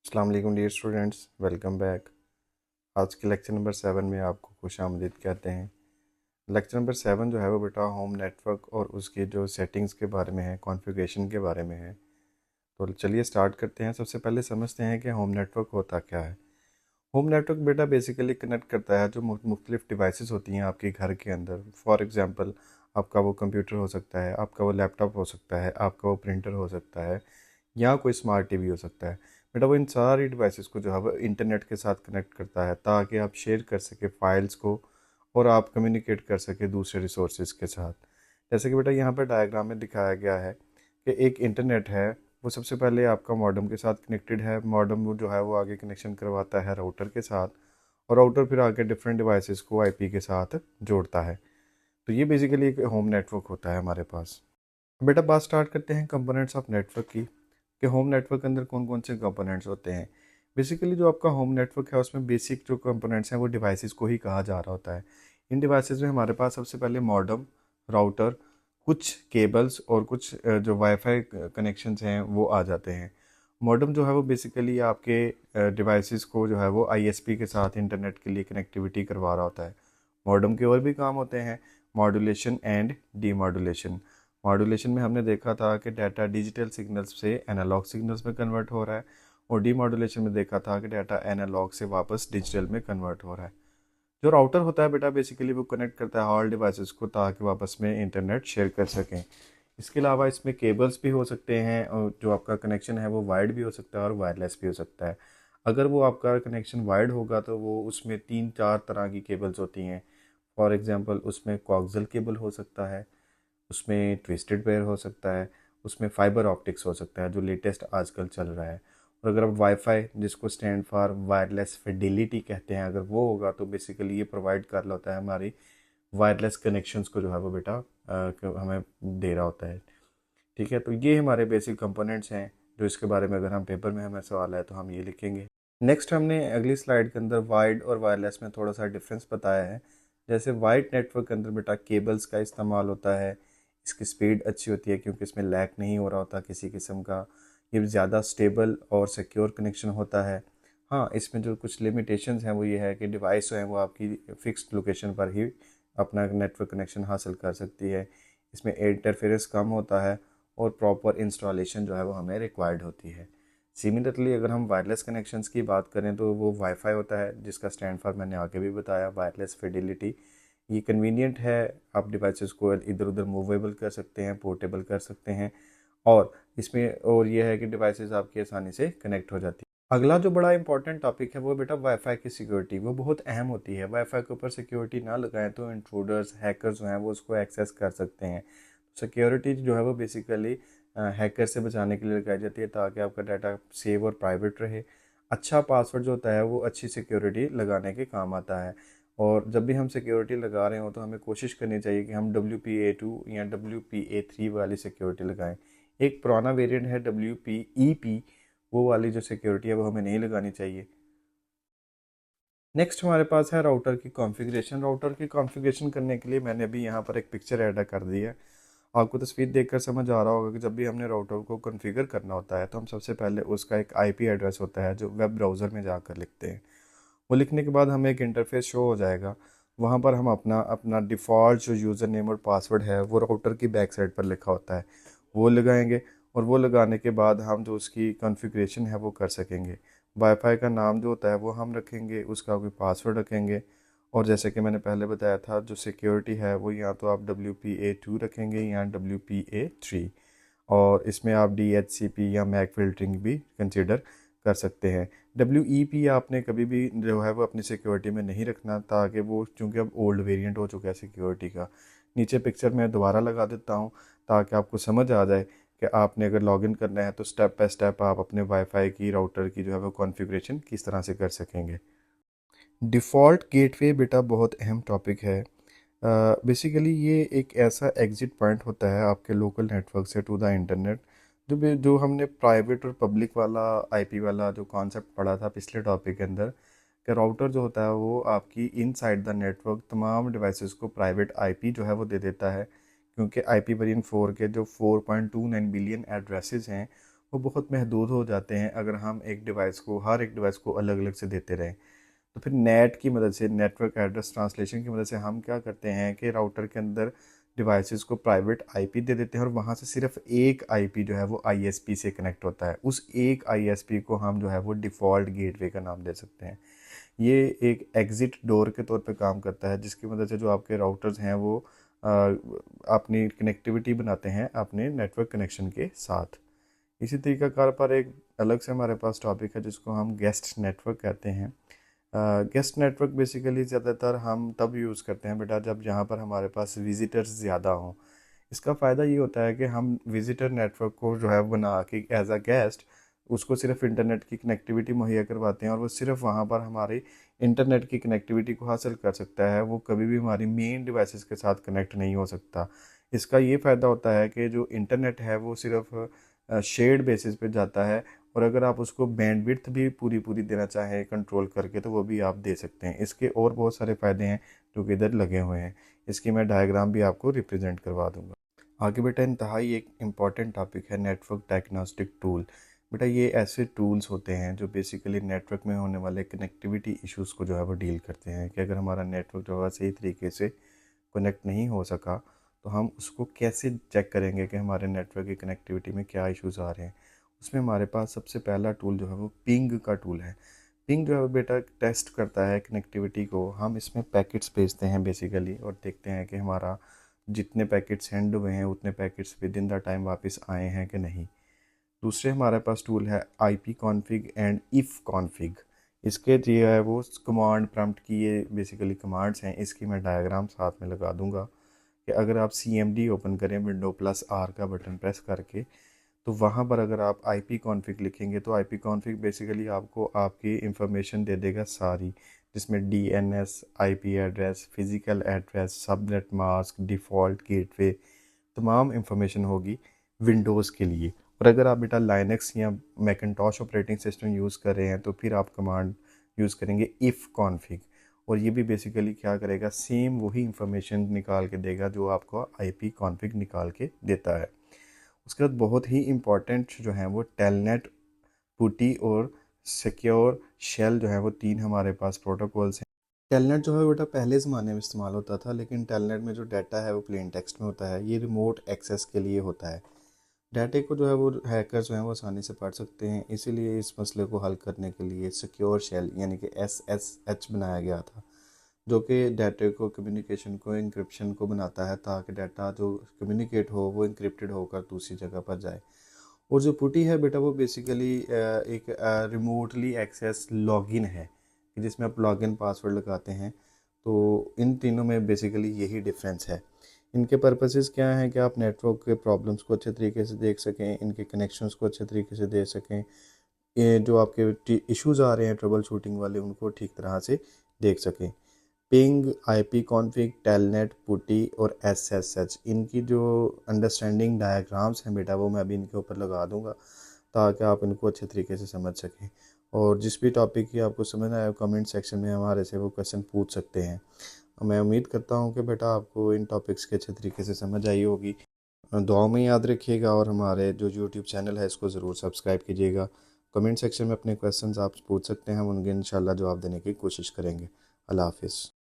अस्सलाम वालेकुम dear students, welcome back. आज के लेक्चर नंबर 7 में आपको खुशामदीद कहते हैं। लेक्चर नंबर 7 जो है वो बेटा होम नेटवर्क और उसकी जो सेटिंग्स के बारे में है, कॉन्फ़िगरेशन के बारे में है। तो चलिए स्टार्ट करते हैं। सबसे पहले समझते हैं कि होम नेटवर्क होता क्या है। होम नेटवर्क बेटा बेसिकली कनेक्ट करता है जो मुख्तलिफ डिवाइसेस होती हैं आपके घर के अंदर। फॉर एग्ज़ाम्पल, आपका वो कंप्यूटर हो सकता है, आपका वो लैपटॉप हो सकता है, आपका वो प्रिंटर हो सकता है, या कोई स्मार्ट टीवी हो सकता है। बेटा वो इन सारी डिवाइसेस को जो है वो इंटरनेट के साथ कनेक्ट करता है ताकि आप शेयर कर सके फाइल्स को और आप कम्युनिकेट कर सके दूसरे रिसोर्सेज के साथ। जैसे कि बेटा यहाँ पर डायग्राम में दिखाया गया है कि एक इंटरनेट है, वो सबसे पहले आपका मॉडेम के साथ कनेक्टेड है। मॉडेम वो जो है वो आगे कनेक्शन करवाता है राउटर के साथ, और राउटर फिर आगे डिफरेंट डिवाइसेस को आईपी के साथ जोड़ता है। तो ये बेसिकली एक होम नेटवर्क होता है हमारे पास। बेटा बात स्टार्ट करते हैं कंपोनेंट्स ऑफ नेटवर्क की, कि होम नेटवर्क के अंदर कौन कौन से कंपोनेंट्स होते हैं। बेसिकली जो आपका होम नेटवर्क है उसमें बेसिक जो कंपोनेंट्स हैं वो डिवाइसेस को ही कहा जा रहा होता है। इन डिवाइसेस में हमारे पास सबसे पहले मॉडेम, राउटर, कुछ केबल्स और कुछ जो वाईफाई कनेक्शंस हैं वो आ जाते हैं। मॉडेम जो है वो बेसिकली आपके डिवाइसेस को जो है वो आईएसपी के साथ इंटरनेट के लिए कनेक्टिविटी करवा रहा होता है। मॉडेम के और भी काम होते हैं, मॉड्यूलेशन एंड डीमॉड्यूलेशन। मॉड्यूलेशन में हमने देखा था कि डाटा डिजिटल सिग्नल्स से एनालॉग सिग्नल्स में कन्वर्ट हो रहा है, और डीमॉड्यूलेशन में देखा था कि डाटा एनालॉग से वापस डिजिटल में कन्वर्ट हो रहा है। जो राउटर होता है बेटा बेसिकली वो कनेक्ट करता है ऑल डिवाइसेस को ताकि वापस में इंटरनेट शेयर कर सकें। इसके अलावा इसमें केबल्स भी हो सकते हैं, और जो आपका कनेक्शन है वो वायर्ड भी हो सकता है और वायरलेस भी हो सकता है। अगर वो आपका कनेक्शन वायर्ड होगा तो वो उसमें 3-4 तरह की केबल्स होती हैं। फॉर एग्जांपल उसमें कोएक्सियल केबल हो सकता है, उसमें ट्विस्टेड पेयर हो सकता है, उसमें फाइबर ऑप्टिक्स हो सकता है जो लेटेस्ट आजकल चल रहा है। और अगर आप वाईफाई, जिसको स्टैंड फॉर वायरलेस फिडेलिटी कहते हैं, अगर वो होगा तो बेसिकली ये प्रोवाइड कर रहा होता है हमारी वायरलेस कनेक्शंस को जो है वो बेटा हमें दे रहा होता है। ठीक है, तो ये हमारे बेसिक कंपोनेंट्स हैं जो इसके बारे में अगर हम पेपर में हमें सवाल है तो हम ये लिखेंगे। नेक्स्ट हमने अगली स्लाइड के अंदर वाइड और वायरलेस में थोड़ा सा डिफरेंस बताया है। जैसे वाइड नेटवर्क के अंदर बेटा केबल्स का इस्तेमाल होता है, इसकी स्पीड अच्छी होती है क्योंकि इसमें लैग नहीं हो रहा होता किसी किस्म का। ये ज़्यादा स्टेबल और सिक्योर कनेक्शन होता है। हाँ, इसमें जो कुछ लिमिटेशंस हैं वो ये है कि डिवाइस जो है वो आपकी फ़िक्स्ड लोकेशन पर ही अपना नेटवर्क कनेक्शन हासिल कर सकती है। इसमें इंटरफेरेंस कम होता है और प्रॉपर इंस्टॉलेशन जो है वो हमें रिक्वायर्ड होती है। सिमिलरली अगर हम वायरलेस कनेक्शंस की बात करें तो वो वाईफाई होता है, जिसका स्टैंड फॉर मैंने आगे भी बताया वायरलेस फिडेलिटी। ये कन्वीनियंट है, आप डिवाइसेस को इधर उधर मूवेबल कर सकते हैं, पोर्टेबल कर सकते हैं, और इसमें और ये है कि डिवाइसेस आपकी आसानी से कनेक्ट हो जाती है। अगला जो बड़ा इंपॉर्टेंट टॉपिक है वो बेटा वाईफाई की सिक्योरिटी, वो बहुत अहम होती है। वाईफाई के ऊपर सिक्योरिटी ना लगाएं तो इंट्रूडर्स, हैकर्स जो हैं वो उसको एक्सेस कर सकते हैं। सिक्योरिटी जो है वो बेसिकली हैकर से बचाने के लिए लगाई जाती है ताकि आपका डाटा सेव और प्राइवेट रहे। अच्छा पासवर्ड जो होता है वो अच्छी सिक्योरिटी लगाने के काम आता है। और जब भी हम सिक्योरिटी लगा रहे हो तो हमें कोशिश करनी चाहिए कि हम WPA2 या WPA3 वाली सिक्योरिटी लगाएं। एक पुराना वेरिएंट है WPEP, वो वाली जो सिक्योरिटी है वो हमें नहीं लगानी चाहिए। नेक्स्ट हमारे पास है राउटर की कॉन्फ़िगरेशन। राउटर की कॉन्फ़िगरेशन करने के लिए मैंने अभी यहाँ पर एक पिक्चर ऐड कर दी है। आपको तस्वीर देखकर समझ आ रहा होगा कि जब भी हमने राउटर को कॉन्फ़िगर करना होता है तो हम सबसे पहले उसका एक आईपी एड्रेस होता है जो वेब ब्राउज़र में जाकर लिखते हैं। वो लिखने के बाद हमें एक इंटरफेस शो हो जाएगा। वहाँ पर हम अपना अपना डिफ़ॉल्ट जो यूज़र नेम और पासवर्ड है वो राउटर की बैक साइड पर लिखा होता है, वो लगाएंगे। और वो लगाने के बाद हम जो उसकी कॉन्फ़िगरेशन है वो कर सकेंगे। वाईफाई का नाम जो होता है वो हम रखेंगे, उसका कोई पासवर्ड रखेंगे। और जैसे कि मैंने पहले बताया था, जो सिक्योरिटी है वो या तो आप WPA2 रखेंगे या WPA3। और इसमें आप DHCP या मैक फिल्टरिंग भी कंसिडर कर सकते हैं। WEP आपने कभी भी जो है वो अपनी सिक्योरिटी में नहीं रखना, ताकि वो, चूँकि अब ओल्ड वेरिएंट हो चुका है सिक्योरिटी का। नीचे पिक्चर मैं दोबारा लगा देता हूँ ताकि आपको समझ आ जाए कि आपने अगर लॉगिन करना है तो स्टेप बाय स्टेप आप अपने वाईफाई की, राउटर की जो है वो कॉन्फ़िगरेशन किस तरह से कर सकेंगे। डिफ़ॉल्ट गेटवे बेटा बहुत अहम टॉपिक है। बेसिकली ये एक ऐसा एग्ज़िट पॉइंट होता है आपके लोकल नेटवर्क से टू द इंटरनेट। जो हमने प्राइवेट और पब्लिक वाला आईपी वाला जो कॉन्सेप्ट पढ़ा था पिछले टॉपिक के अंदर, कि राउटर जो होता है वो आपकी इनसाइड द नेटवर्क तमाम डिवाइसेस को प्राइवेट आईपी जो है वो दे देता है। क्योंकि आईपी वेरिएंट 4 के जो 4.29 बिलियन एड्रेसेस हैं वो बहुत महदूद हो जाते हैं अगर हम हर एक डिवाइस को अलग अलग से देते रहें। तो फिर नेट की मदद से, नेटवर्क एड्रेस ट्रांसलेशन की मदद से हम क्या करते हैं कि राउटर के अंदर डिवाइसेस को प्राइवेट आईपी दे देते हैं और वहाँ से सिर्फ एक आईपी जो है वो आईएसपी से कनेक्ट होता है। उस एक आईएसपी को हम जो है वो डिफ़ॉल्ट गेटवे का नाम दे सकते हैं। ये एक एग्ज़िट डोर के तौर पे काम करता है, जिसकी मदद से जो आपके राउटर्स हैं वो अ, अपनी कनेक्टिविटी बनाते हैं अपने नेटवर्क कनेक्शन के साथ। इसी तरीका कार पर एक अलग से हमारे पास टॉपिक है जिसको हम गेस्ट नेटवर्क कहते हैं। गेस्ट नेटवर्क बेसिकली ज़्यादातर हम तब यूज़ करते हैं बेटा जब जहाँ पर हमारे पास विजिटर्स ज़्यादा हों। इसका फ़ायदा ये होता है कि हम विजिटर नेटवर्क को जो है बना के एज अ गेस्ट उसको सिर्फ इंटरनेट की कनेक्टिविटी मुहैया करवाते हैं और वो सिर्फ वहाँ पर हमारी इंटरनेट की कनेक्टिविटी को हासिल कर सकता है, वो कभी भी हमारी मेन डिवाइसेस के साथ कनेक्ट नहीं हो सकता। इसका ये फ़ायदा होता है कि जो इंटरनेट है वो सिर्फ शेयर्ड बेसिस पे जाता है और अगर आप उसको बैंडविड्थ भी पूरी पूरी देना चाहें कंट्रोल करके तो वो भी आप दे सकते हैं। इसके और बहुत सारे फ़ायदे हैं जो कि इधर लगे हुए हैं। इसकी मैं डायग्राम भी आपको रिप्रेजेंट करवा दूंगा। आगे बेटा इंतहाई एक इम्पॉर्टेंट टॉपिक है नेटवर्क डायग्नोस्टिक टूल। बेटा ये ऐसे टूल्स होते हैं जो बेसिकली नेटवर्क में होने वाले कनेक्टिविटी इश्यूज़ को जो है वो डील करते हैं कि अगर हमारा नेटवर्क जो है सही तरीके से कनेक्ट नहीं हो सका तो हम उसको कैसे चेक करेंगे कि हमारे नेटवर्क की कनेक्टिविटी में क्या इश्यूज़ आ रहे हैं। उसमें हमारे पास सबसे पहला टूल जो है वो पिंग का टूल है। पिंग जो है बेटा टेस्ट करता है कनेक्टिविटी को। हम इसमें पैकेट्स भेजते हैं बेसिकली और देखते हैं कि हमारा जितने पैकेट सेंड हुए हैं उतने packets with in the time वापस आए हैं कि नहीं। दूसरे हमारे पास टूल है IP config and if config. इसके जो है वो कमांड प्रॉम्प्ट की ये बेसिकली कमांड्स हैं। इसकी मैं डायग्राम साथ में लगा दूंगा कि अगर आप CMD ओपन करें विंडो प्लस आर का बटन प्रेस करके तो वहाँ पर अगर आप आईपी कॉन्फ़िग लिखेंगे तो आईपी कॉन्फ़िग बेसिकली आपको आपकी इंफॉर्मेशन दे देगा सारी, जिसमें DNS, IP address, physical address, subnet mask, default gateway, तमाम इंफॉर्मेशन होगी विंडोज़ के लिए। और अगर आप बेटा लाइनक्स या मैकिन्टॉश ऑपरेटिंग सिस्टम यूज़ कर रहे हैं तो फिर आप कमांड यूज़ करेंगे इफ़ कॉन्फ़िग और ये भी बेसिकली क्या करेगा, सेम वही इंफॉर्मेशन निकाल के देगा जो आपको आईपी कॉन्फ़िग निकाल के देता है। उसके बाद बहुत ही इम्पॉर्टेंट जो है वो टेलनेट, पुटी और सिक्योर शेल जो है वो तीन हमारे पास प्रोटोकॉल्स हैं। टेलनेट जो है बेटा पहले ज़माने में इस्तेमाल होता था, लेकिन टेलनेट में जो डाटा है वो प्लेन टेक्स्ट में होता है। ये रिमोट एक्सेस के लिए होता है। डाटे को जो है वो हैकर्स जो हैं वो आसानी से पढ़ सकते हैं, इसीलिए इस मसले को हल करने के लिए सिक्योर शेल यानी कि SSH बनाया गया था, जो कि डाटे को कम्युनिकेशन को इंक्रिप्शन को बनाता है ताकि डाटा जो कम्युनिकेट हो वो इंक्रिप्टेड होकर दूसरी जगह पर जाए। और जो पुटी है बेटा वो बेसिकली एक रिमोटली एक्सेस लॉगिन है कि जिसमें आप लॉगिन पासवर्ड लगाते हैं। तो इन तीनों में बेसिकली यही डिफरेंस है। इनके पर्पसेस क्या हैं कि आप नेटवर्क के प्रॉब्लम्स को अच्छे तरीके से देख सकें, इनके कनेक्शंस को अच्छे तरीके से देख सकें, ये जो आपके इश्यूज़ आ रहे हैं ट्रबल शूटिंग वाले उनको ठीक तरह से देख सकें। पिंग, आईपी कॉन्फ़िग, टेलनेट, पुटी और SSH, इनकी जो अंडरस्टैंडिंग डायग्राम्स हैं बेटा वो मैं अभी इनके ऊपर लगा दूंगा ताकि आप इनको अच्छे तरीके से समझ सकें। और जिस भी टॉपिक की आपको समझ आए कमेंट सेक्शन में हमारे से वो क्वेश्चन पूछ सकते हैं। मैं उम्मीद करता हूँ कि बेटा आपको इन टॉपिक्स के अच्छे तरीके से समझ आई होगी। दुआ में याद रखिएगा और हमारे जो यूट्यूब चैनल है इसको ज़रूर सब्सक्राइब कीजिएगा। कमेंट सेक्शन में अपने क्वेश्चंस आप पूछ सकते हैं, हम उनके इंशाल्लाह जवाब देने की कोशिश करेंगे। अल्लाह हाफिज़।